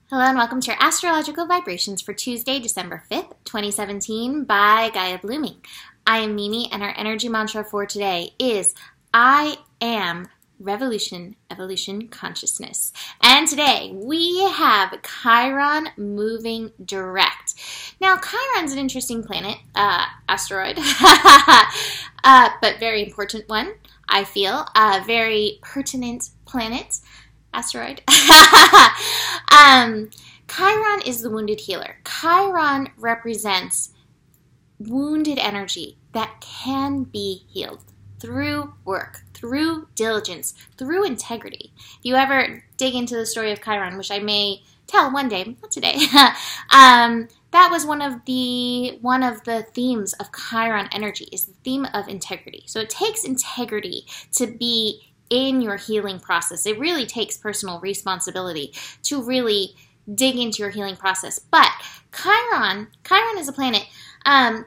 Hello and welcome to your astrological vibrations for Tuesday, December 5th, 2017 by Gaia Blooming. I am Mimi and our energy mantra for today is I am Revolution, Evolution, Consciousness. And today we have Chiron moving direct. Now Chiron's an interesting planet, asteroid, but very important one, I feel. A very pertinent planet. Asteroid. Chiron is the wounded healer. Chiron represents wounded energy that can be healed through work, through diligence, through integrity. If you ever dig into the story of Chiron, which I may tell one day, not today, that was one of the themes of Chiron energy, is the theme of integrity. So it takes integrity to be in your healing process. It really takes personal responsibility to really dig into your healing process. But Chiron is a planet,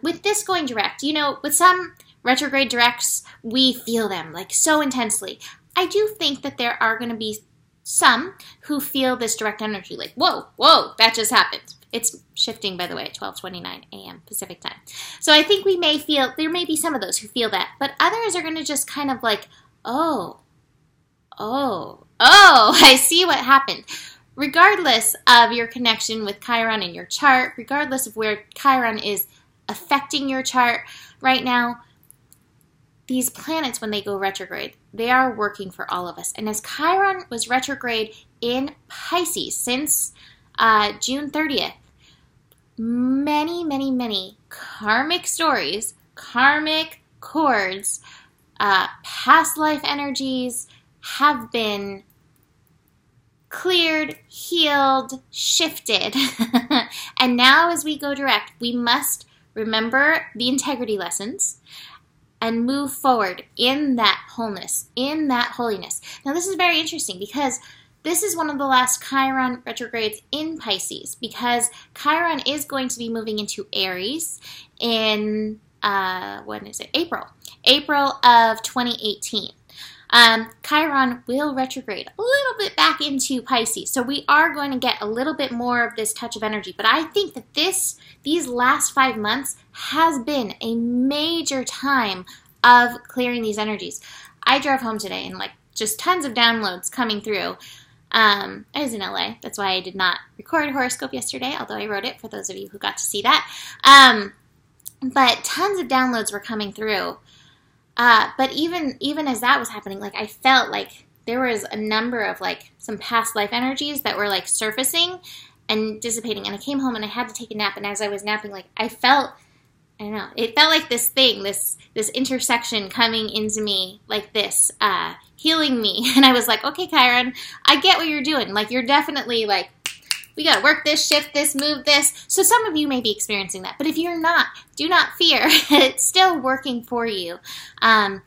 with this going direct, you know, with some retrograde directs, we feel them like so intensely. I do think that there are going to be some who feel this direct energy like, whoa, that just happened. It's shifting, by the way, at 12:29 a.m. Pacific time. So I think there may be some of those who feel that, but others are going to just kind of like, oh, I see what happened. Regardless of your connection with Chiron in your chart, regardless of where Chiron is affecting your chart right now, these planets, when they go retrograde, they are working for all of us. And as Chiron was retrograde in Pisces since June 30th, many karmic stories, karmic cords, past life energies, have been cleared, healed, shifted. And now as we go direct, we must remember the integrity lessons and move forward in that wholeness, in that holiness. Now this is very interesting because this is one of the last Chiron retrogrades in Pisces, because Chiron is going to be moving into Aries in, April of 2018. Chiron will retrograde a little bit back into Pisces. So we are going to get a little bit more of this touch of energy. But I think that these last 5 months has been a major time of clearing these energies. I drove home today and just tons of downloads coming through. I was in LA. That's why I did not record Horoscope yesterday, although I wrote it for those of you who got to see that. But tons of downloads were coming through. But even as that was happening, I felt like there was a number of some past life energies that were surfacing and dissipating. And I came home and I had to take a nap. And as I was napping, I felt, I don't know, it felt like this thing, this intersection coming into me like this, healing me. And I was like, okay, Chiron, I get what you're doing. You're definitely we got to work this, shift this, move this. So some of you may be experiencing that. But if you're not, do not fear. It's still working for you. And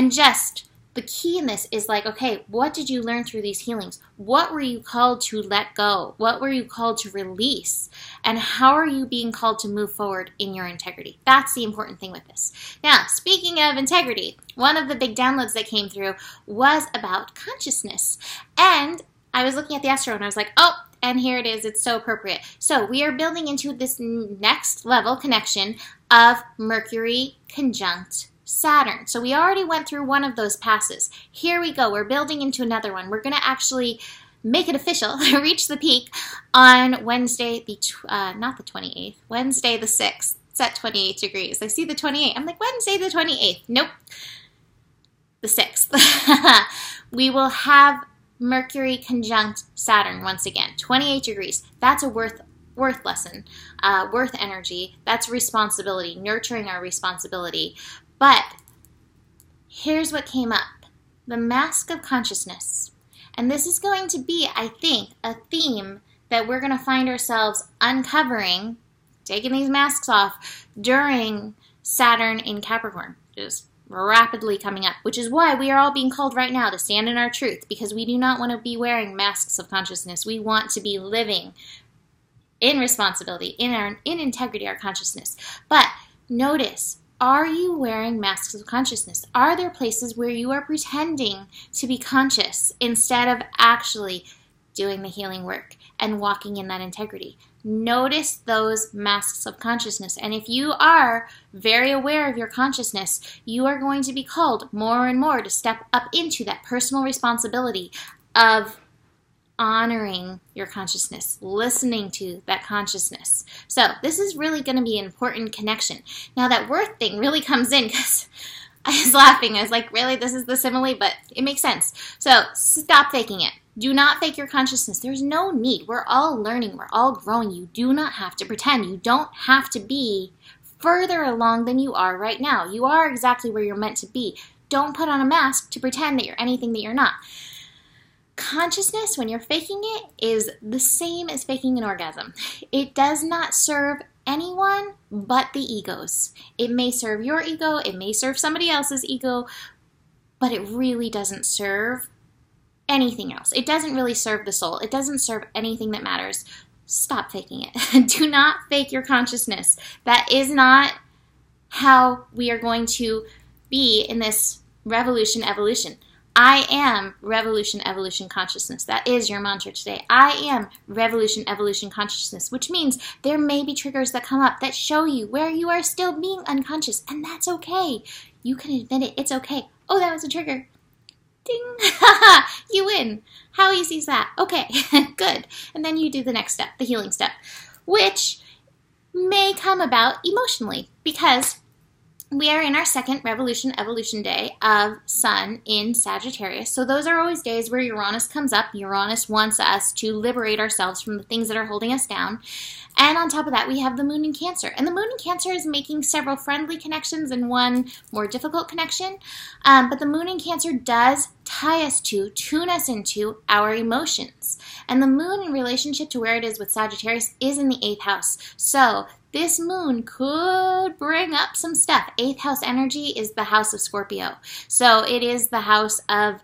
just the key in this is okay, what did you learn through these healings? What were you called to let go? What were you called to release? And how are you being called to move forward in your integrity? That's the important thing with this. Now, speaking of integrity, one of the big downloads that came through was about consciousness. And I was looking at the astro and I was like, oh, and here it is. It's so appropriate. So we are building into this next level connection of Mercury conjunct Saturn. So we already went through one of those passes. Here we go. We're building into another one. We're going to actually make it official, reach the peak on Wednesday, not the 28th, Wednesday the 6th. It's at 28 degrees. I see the 28. I'm like, Wednesday the 28th. Nope. The 6th. We will have Mercury conjunct Saturn once again, 28 degrees. That's a worth lesson, worth energy. That's responsibility, nurturing our responsibility. But here's what came up. The mask of consciousness. And this is going to be, I think, a theme that we're going to find ourselves uncovering, taking these masks off during Saturn in Capricorn. Just rapidly coming up, which is why we are all being called right now to stand in our truth, because we do not want to be wearing masks of consciousness. We want to be living in responsibility, in integrity, our consciousness. But notice, are you wearing masks of consciousness? Are there places where you are pretending to be conscious instead of actually doing the healing work and walking in that integrity. Notice those masks of consciousness. And if you are very aware of your consciousness, you are going to be called more and more to step up into that personal responsibility of honoring your consciousness, listening to that consciousness. So this is really going to be an important connection. Now that worth thing really comes in because I was laughing. I was like, really, this is the simile? But it makes sense. So stop faking it. Do not fake your consciousness. There's no need. We're all learning. We're all growing. You do not have to pretend. You don't have to be further along than you are right now. You are exactly where you're meant to be. Don't put on a mask to pretend that you're anything that you're not. Consciousness, when you're faking it, is the same as faking an orgasm. It does not serve anyone but the egos. It may serve your ego, it may serve somebody else's ego, but it really doesn't serve anything else. It doesn't really serve the soul. It doesn't serve anything that matters. Stop faking it. Do not fake your consciousness. That is not how we are going to be in this revolution evolution. I am revolution evolution consciousness. That is your mantra today. I am revolution evolution consciousness, which means there may be triggers that come up that show you where you are still being unconscious, and that's okay. You can admit it. It's okay. Oh, that was a trigger. Ding. You win. How easy is that? Okay, good. And then you do the next step, the healing step, which may come about emotionally because we are in our second revolution evolution day of Sun in Sagittarius. So those are always days where Uranus comes up. Uranus wants us to liberate ourselves from the things that are holding us down. And on top of that, we have the moon in Cancer. And the moon in Cancer is making several friendly connections and one more difficult connection. But the moon in Cancer does tie us to, tune us into our emotions. And the moon in relationship to where it is with Sagittarius is in the 8th house. So this moon could bring up some stuff. 8th house energy is the house of Scorpio. So it is the house of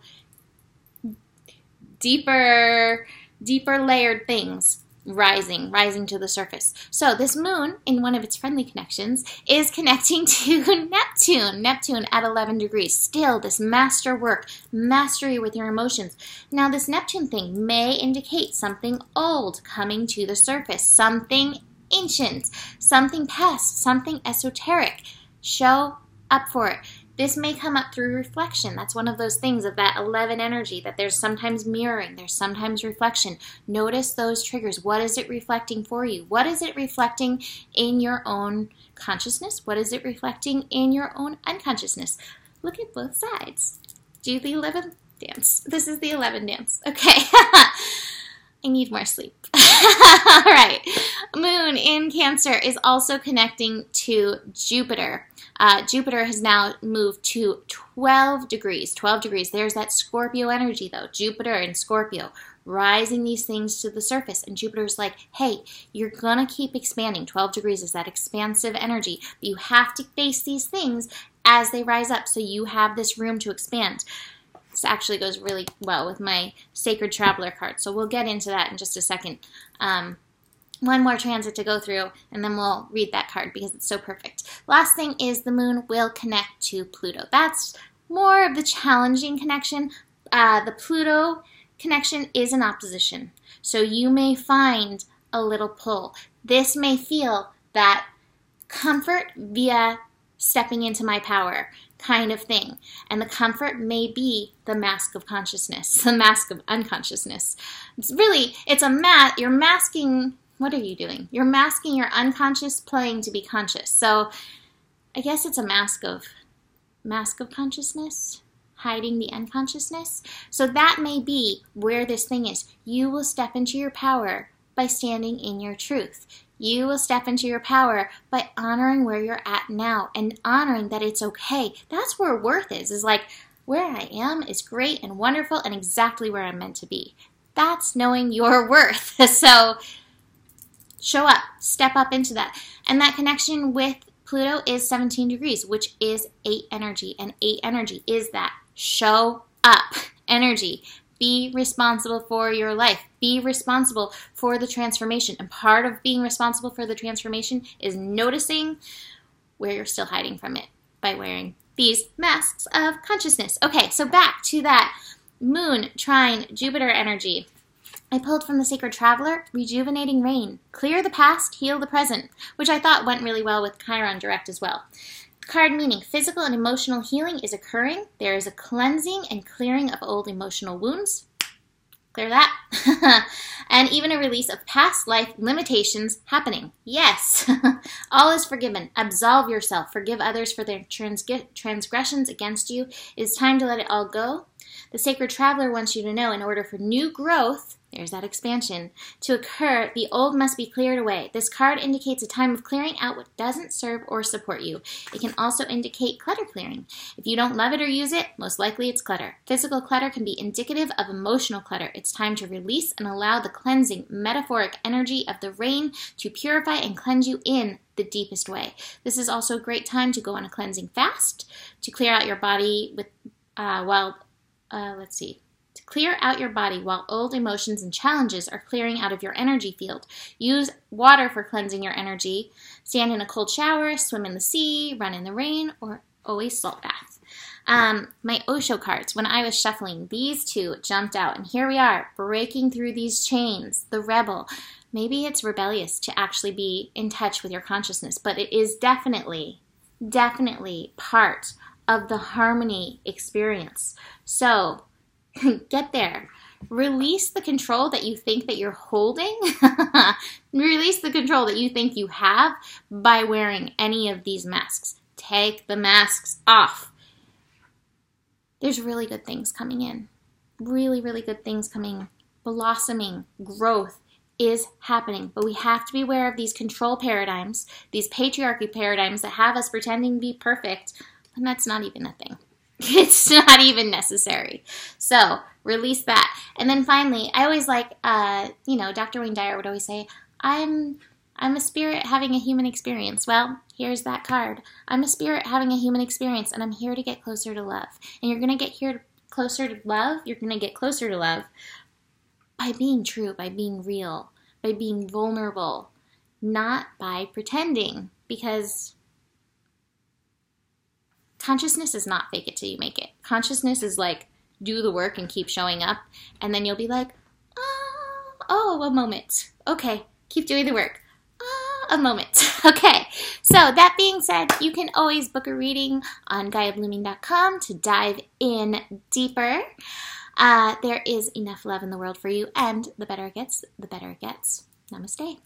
deeper layered things rising to the surface. So this moon, in one of its friendly connections, is connecting to Neptune at 11 degrees. Still, this master work, mastery with your emotions. Now, this Neptune thing may indicate something old coming to the surface, something ancient, something past, something esoteric. Show up for it. This may come up through reflection. That's one of those things of that 11 energy, that there's sometimes mirroring, there's sometimes reflection. Notice those triggers. What is it reflecting for you? What is it reflecting in your own consciousness? What is it reflecting in your own unconsciousness? Look at both sides. Do the 11 dance. This is the 11 dance. Okay. I need more sleep. All right. Moon in Cancer is also connecting to Jupiter. Jupiter has now moved to 12 degrees. 12 degrees. There's that Scorpio energy, though. Jupiter and Scorpio rising these things to the surface. And Jupiter's like, hey, you're going to keep expanding. 12 degrees is that expansive energy. But you have to face these things as they rise up so you have this room to expand. This actually goes really well with my Sacred Traveler card, so we'll get into that in just a second. One more transit to go through, and then we'll read that card because it's so perfect. Last thing is the moon will connect to Pluto. That's more of the challenging connection. The Pluto connection is an opposition, so you may find a little pull. This may feel that comfort via stepping into my power kind of thing. And the comfort may be the mask of consciousness, the mask of unconsciousness. It's a mask. You're masking, what are you doing? You're masking your unconscious playing to be conscious. So I guess it's a mask of consciousness, hiding the unconsciousness. So that may be where this thing is. You will step into your power by standing in your truth. You will step into your power by honoring where you're at now and honoring that it's okay. That's where worth is like, where I am is great and wonderful and exactly where I'm meant to be. That's knowing your worth. So show up, step up into that. And that connection with Pluto is 17 degrees, which is 8 energy. And 8 energy is that show up energy. Be responsible for your life. Be responsible for the transformation. And part of being responsible for the transformation is noticing where you're still hiding from it by wearing these masks of consciousness. Okay, so back to that moon trine Jupiter energy. I pulled from the Sacred Traveler, Rejuvenating Rain. Clear the past, heal the present, which I thought went really well with Chiron direct as well. Card meaning physical and emotional healing is occurring. There is a cleansing and clearing of old emotional wounds. Clear that. And even a release of past life limitations happening. Yes. All is forgiven. Absolve yourself. Forgive others for their transgressions against you. It is time to let it all go. The Sacred Traveler wants you to know in order for new growth, there's that expansion, to occur, the old must be cleared away. This card indicates a time of clearing out what doesn't serve or support you. It can also indicate clutter clearing. If you don't love it or use it, most likely it's clutter. Physical clutter can be indicative of emotional clutter. It's time to release and allow the cleansing, metaphoric energy of the rain to purify and cleanse you in the deepest way. This is also a great time to go on a cleansing fast, to clear out your body with, to clear out your body while old emotions and challenges are clearing out of your energy field. Use water for cleansing your energy. Stand in a cold shower, swim in the sea, run in the rain, or always salt bath. My Osho cards, when I was shuffling, these two jumped out, and here we are, breaking through these chains. The rebel. Maybe it's rebellious to actually be in touch with your consciousness, but it is definitely part of the harmony experience. So, get there. Release the control that you think that you're holding. Release the control that you think you have by wearing any of these masks. Take the masks off. There's really good things coming in. Really, really good things coming. Blossoming, growth is happening. But we have to be aware of these control paradigms, these patriarchy paradigms that have us pretending to be perfect, and that's not even a thing. It's not even necessary. So release that. And then finally, I always like, Dr. Wayne Dyer would always say, I'm a spirit having a human experience. Well, here's that card. I'm a spirit having a human experience, and I'm here to get closer to love. And you're going to get closer to love. You're going to get closer to love by being true, by being real, by being vulnerable, not by pretending, because consciousness is not fake it till you make it. Consciousness is like, do the work and keep showing up, and then you'll be like, a moment. Okay, keep doing the work. A moment. Okay, so that being said, you can always book a reading on GaiaBlooming.com to dive in deeper. There is enough love in the world for you, and the better it gets, the better it gets. Namaste.